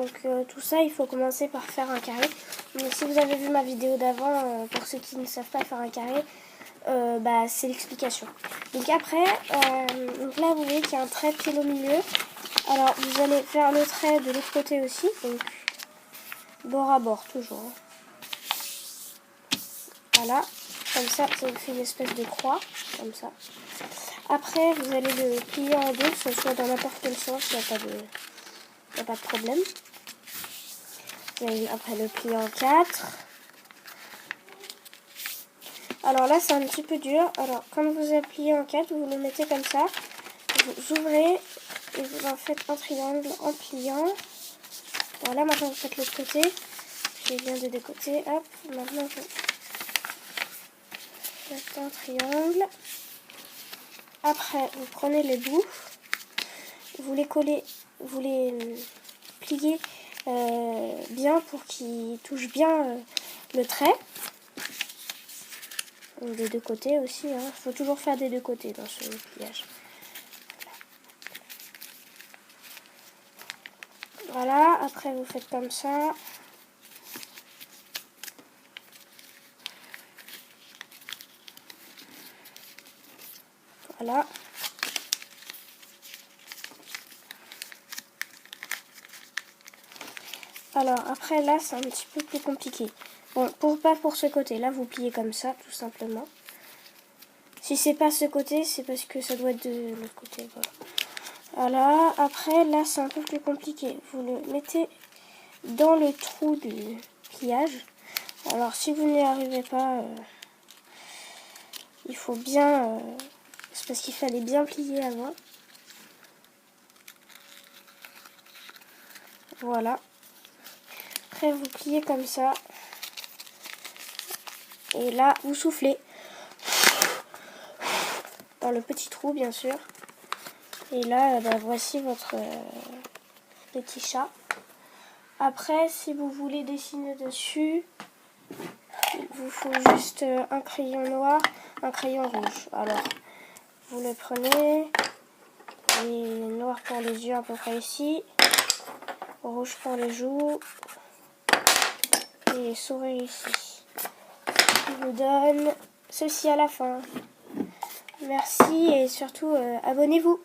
Donc tout ça, il faut commencer par faire un carré. Mais si vous avez vu ma vidéo d'avant, pour ceux qui ne savent pas faire un carré, c'est l'explication. Donc après, donc là vous voyez qu'il y a un trait pile au milieu. Alors vous allez faire le trait de l'autre côté aussi, donc bord à bord toujours. Voilà, comme ça vous fait une espèce de croix, comme ça. Après vous allez le plier en deux, que ce soit dans n'importe quel sens, il n'y a pas de problème. Vous allez après le plier en 4. Alors là c'est un petit peu dur. Alors quand vous avez plié en 4, vous le mettez comme ça. Vous ouvrez et vous en faites un triangle en pliant. Voilà, maintenant vous faites l'autre côté. J'ai bien des deux côtés. Hop, maintenant vous faites un triangle. Après vous prenez les bouts. Vous les collez, vous les pliez bien pour qu'ils touchent bien le trait. Des deux côtés aussi, hein. Faut toujours faire des deux côtés dans ce pliage. Voilà, après vous faites comme ça. Voilà. Alors après là c'est un petit peu plus compliqué. Bon, pas pour ce côté, là vous pliez comme ça tout simplement. Si c'est pas ce côté, c'est parce que ça doit être de l'autre côté. Voilà, après là c'est un peu plus compliqué. Vous le mettez dans le trou du pliage. Alors si vous n'y arrivez pas, il faut bien... c'est parce qu'il fallait bien plier avant. Voilà. Après vous pliez comme ça. Et là vous soufflez. Dans le petit trou bien sûr. Et là voici votre petit chat. Après si vous voulez dessiner dessus, il vous faut juste un crayon noir, un crayon rouge. Alors vous le prenez, et noir pour les yeux à peu près ici, rouge pour les joues et les souris ici. Je vous donne ceci à la fin. Merci et surtout abonnez-vous.